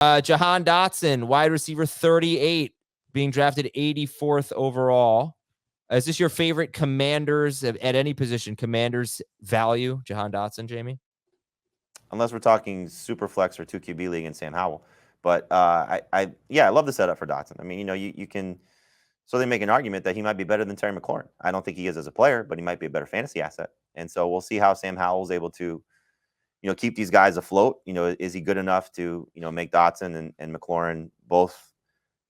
Jahan Dotson, wide receiver 38, being drafted 84th overall. Is this your favorite Commanders at any position? Commanders value, Jahan Dotson, Jamie? Unless we're talking super flex or 2 QB league and Sam Howell. But I love the setup for Dotson. I mean, you can they make an argument that he might be better than Terry McLaurin. I don't think he is as a player, but he might be a better fantasy asset. And so we'll see how Sam Howell is able to, keep these guys afloat. Is he good enough to, make Dotson and McLaurin both,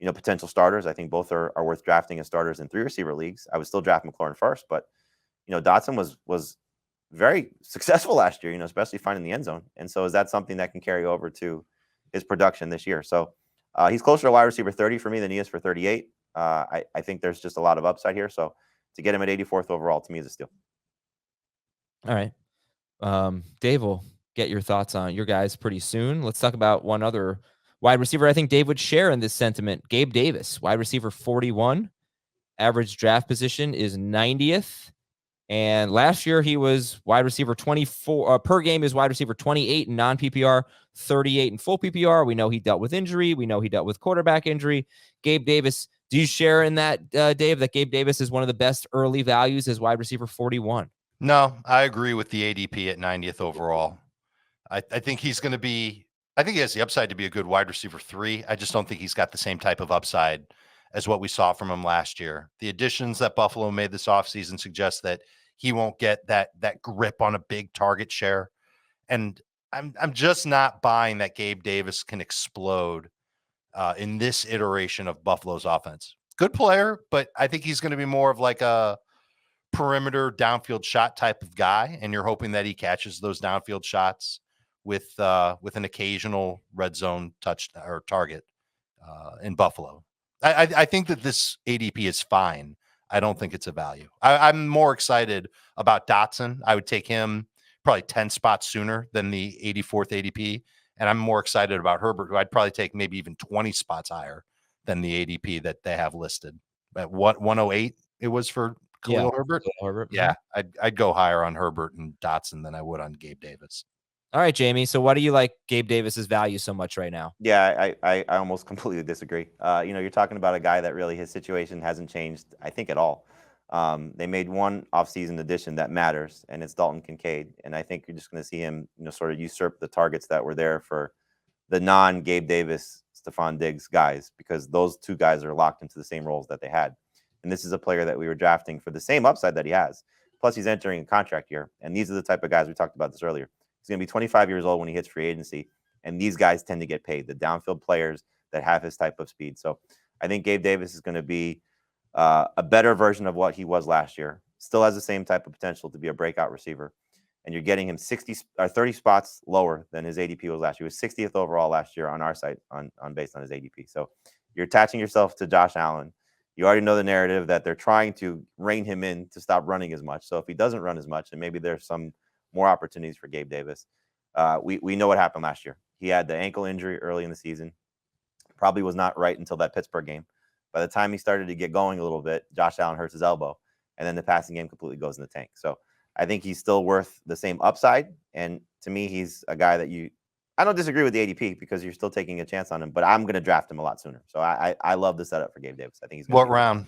potential starters? I think both are worth drafting as starters in 3 receiver leagues. I would still draft McLaurin first, but, Dotson was very successful last year, especially finding the end zone. And so is that something that can carry over to his production this year? So he's closer to wide receiver 30 for me than he is for 38. I think there's just a lot of upside here. So to get him at 84th overall, to me, is a steal. All right. Dave will get your thoughts on your guys pretty soon. Let's talk about one other wide receiver I think Dave would share in this sentiment. Gabe Davis, wide receiver 41. Average draft position is 90th. And last year he was wide receiver 24 per game is wide receiver 28 in non-PPR, 38 in full PPR. We know he dealt with injury. We know he dealt with quarterback injury. Gabe Davis, do you share in that, Dave, that Gabe Davis is one of the best early values as wide receiver 41? No, I agree with the ADP at 90th overall. I think he's going to be, I think he has the upside to be a good wide receiver 3. I just don't think he's got the same type of upside as what we saw from him last year. The additions that Buffalo made this offseason suggest that he won't get that grip on a big target share. And I'm just not buying that Gabe Davis can explode in this iteration of Buffalo's offense. Good player, but I think he's going to be more of like a perimeter downfield shot type of guy. And you're hoping that he catches those downfield shots with an occasional red zone touch or target in Buffalo. I think that this ADP is fine. I don't think it's a value. I'm more excited about Dotson. I would take him probably 10 spots sooner than the 84th ADP. And I'm more excited about Herbert, who I'd probably take maybe even 20 spots higher than the ADP that they have listed. At what 108 it was for Khalil Herbert? Herbert. Yeah, I'd go higher on Herbert and Dotson than I would on Gabe Davis. All right, Jamie. So why do you like Gabe Davis's value so much right now? Yeah, I almost completely disagree. You're talking about a guy that really his situation hasn't changed, I think, at all. They made one offseason addition that matters, and it's Dalton Kincaid. And I think you're just going to see him, sort of usurp the targets that were there for the non-Gabe Davis, Stephon Diggs guys, because those two guys are locked into the same roles that they had. And this is a player that we were drafting for the same upside that he has. Plus, he's entering a contract year. And these are the type of guys we talked about this earlier. He's going to be 25 years old when he hits free agency. And these guys tend to get paid, the downfield players that have his type of speed. So I think Gabe Davis is going to be a better version of what he was last year. Still has the same type of potential to be a breakout receiver. And you're getting him 30 spots lower than his ADP was last year. He was 60th overall last year on our site on based on his ADP. So you're attaching yourself to Josh Allen. You already know the narrative that they're trying to rein him in to stop running as much. So if he doesn't run as much, and maybe there's some more opportunities for Gabe Davis. We know what happened last year. He had the ankle injury early in the season. Probably was not right until that Pittsburgh game. By the time he started to get going a little bit, Josh Allen hurts his elbow, and then the passing game completely goes in the tank. So I think he's still worth the same upside. And to me, he's a guy that I don't disagree with the ADP because you're still taking a chance on him, but I'm going to draft him a lot sooner. So I love the setup for Gabe Davis. I think he's what round?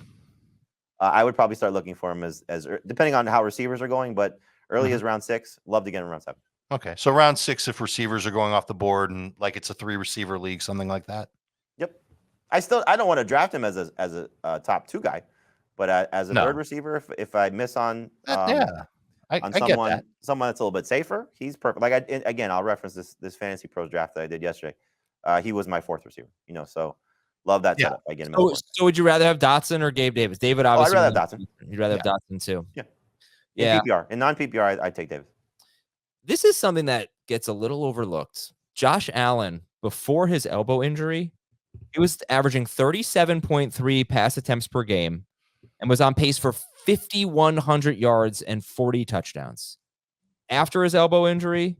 I would probably start looking for him as depending on how receivers are going, but early as round 6. Love to get him around 7. Okay, so round 6 if receivers are going off the board and like it's a 3 receiver league, something like that. Yep. I don't want to draft him as a top 2 guy, but as a third receiver, if I miss on someone that's a little bit safer, he's perfect. Like again, I'll reference this Fantasy Pros draft that I did yesterday. He was my 4th receiver. So love that setup. I get him. So would you rather have Dotson or Gabe Davis? David obviously. I'd rather have Dotson. You'd rather have Dotson too. Yeah. In PPR. In non-PPR, I'd take Davis. This is something that gets a little overlooked. Josh Allen, before his elbow injury, he was averaging 37.3 pass attempts per game and was on pace for 5,100 yards and 40 touchdowns. After his elbow injury,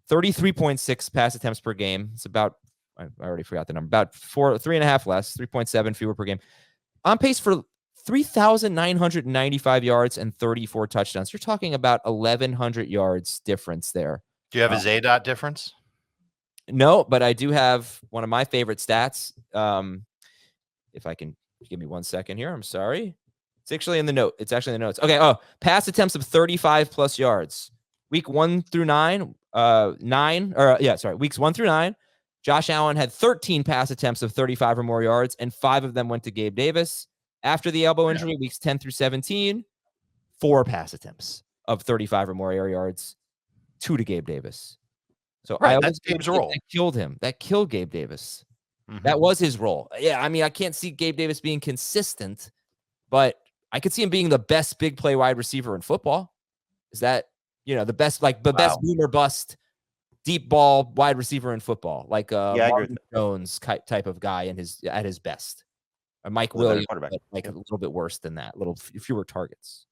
33.6 pass attempts per game. It's about, I already forgot the number, about 3.5 less, 3.7 fewer per game. On pace for 3,995 yards and 34 touchdowns. You're talking about 1,100 yards difference there. Do you have his A-dot difference? No, but I do have one of my favorite stats. If I can give me 1 second here, I'm sorry. It's actually in the note. It's actually in the notes. Okay. Oh, pass attempts of 35 plus yards. Week 1 through 9, weeks 1 through 9. Josh Allen had 13 pass attempts of 35 or more yards, and 5 of them went to Gabe Davis. After the elbow injury, weeks 10 through 17, 4 pass attempts of 35 or more air yards, 2 to Gabe Davis. So I That's always Gabe's role. that killed him. That killed Gabe Davis. Mhm. That was his role. Yeah, I mean, I can't see Gabe Davis being consistent, but I could see him being the best big play wide receiver in football. Is that, the best, like the best boom or bust deep ball wide receiver in football, like Yeah, I agree with Marvin Jones type of guy at his best. Or Mike Was a better Williams, quarterback. but like Yeah. a little bit worse than that, a little fewer targets.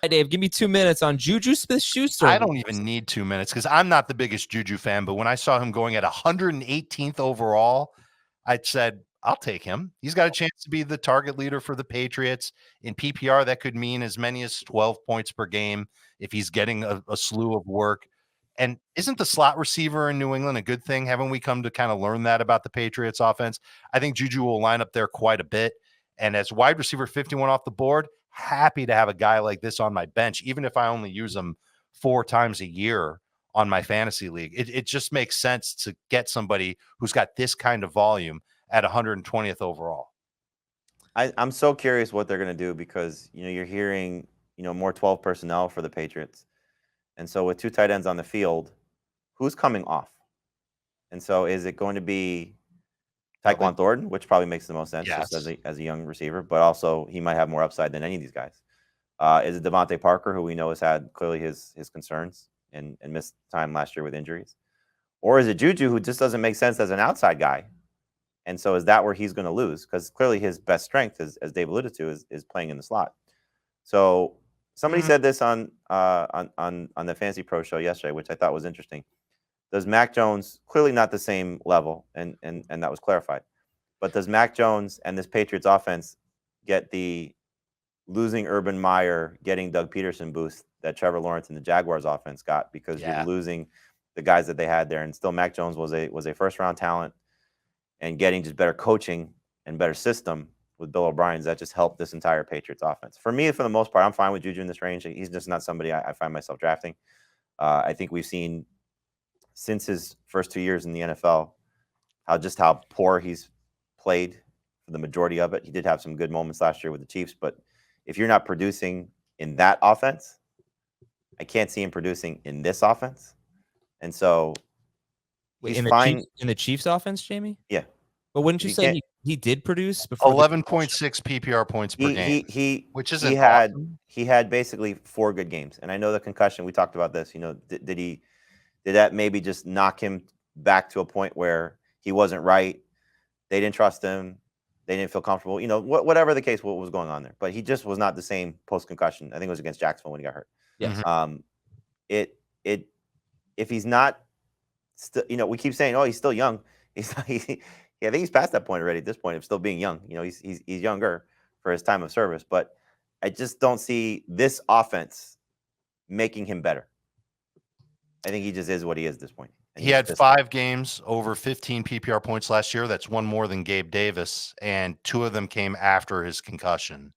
Hi, Dave, give me 2 minutes on Juju Smith-Schuster. I don't even need 2 minutes because I'm not the biggest Juju fan, but when I saw him going at 118th overall, I said, I'll take him. He's got a chance to be the target leader for the Patriots. In PPR, that could mean as many as 12 points per game if he's getting a slew of work. And isn't the slot receiver in New England a good thing? Haven't we come to kind of learn that about the Patriots offense? I think Juju will line up there quite a bit. And as wide receiver 51 off the board, happy to have a guy like this on my bench, even if I only use him 4 times a year on my fantasy league. It just makes sense to get somebody who's got this kind of volume at 120th overall. I'm so curious what they're going to do because, you're hearing, more 12 personnel for the Patriots. And so with 2 tight ends on the field, who's coming off? And so is it going to be Tyquan Thornton, which probably makes the most sense just as a young receiver, but also he might have more upside than any of these guys. Is it Devontae Parker, who we know has had clearly his concerns and missed time last year with injuries? Or is it Juju, who just doesn't make sense as an outside guy? And so is that where he's going to lose? Because clearly his best strength, as Dave alluded to, is playing in the slot. So somebody said this on the Fantasy Pro show yesterday, which I thought was interesting. Does Mac Jones, clearly not the same level, and that was clarified, but does Mac Jones and this Patriots offense get the losing Urban Meyer, getting Doug Peterson boost that Trevor Lawrence and the Jaguars offense got because you're losing the guys that they had there, and still Mac Jones was a first round talent, and getting just better coaching and better system with Bill O'Brien's that just helped this entire Patriots offense. For me, for the most part, I'm fine with Juju in this range. He's just not somebody I find myself drafting. I think we've seen since his first 2 years in the NFL how poor he's played for the majority of it. He did have some good moments last year with the Chiefs, but if you're not producing in that offense, I can't see him producing in this offense. And so he's fine in the Chiefs offense, Jamie. Yeah, but wouldn't you say he did produce before 11.6 PPR points per game? Which isn't awesome. He had basically 4 good games, and I know the concussion. We talked about this. Did that maybe just knock him back to a point where he wasn't right? They didn't trust him. They didn't feel comfortable. Whatever the case, what was going on there. But he just was not the same post concussion. I think it was against Jacksonville when he got hurt. Yes. If he's not still, we keep saying, oh, he's still young. I think he's past that point already. At this point of still being young, he's younger for his time of service. But I just don't see this offense making him better. I think he just is what he is at this point. He had 5 games over 15 PPR points last year. That's 1 more than Gabe Davis, and 2 of them came after his concussion.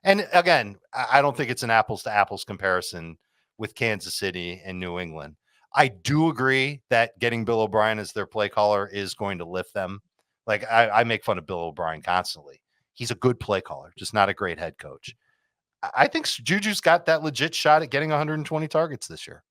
And again, I don't think it's an apples to apples comparison with Kansas City and New England. I do agree that getting Bill O'Brien as their play caller is going to lift them. Like I make fun of Bill O'Brien constantly. He's a good play caller, just not a great head coach. I think Juju's got that legit shot at getting 120 targets this year.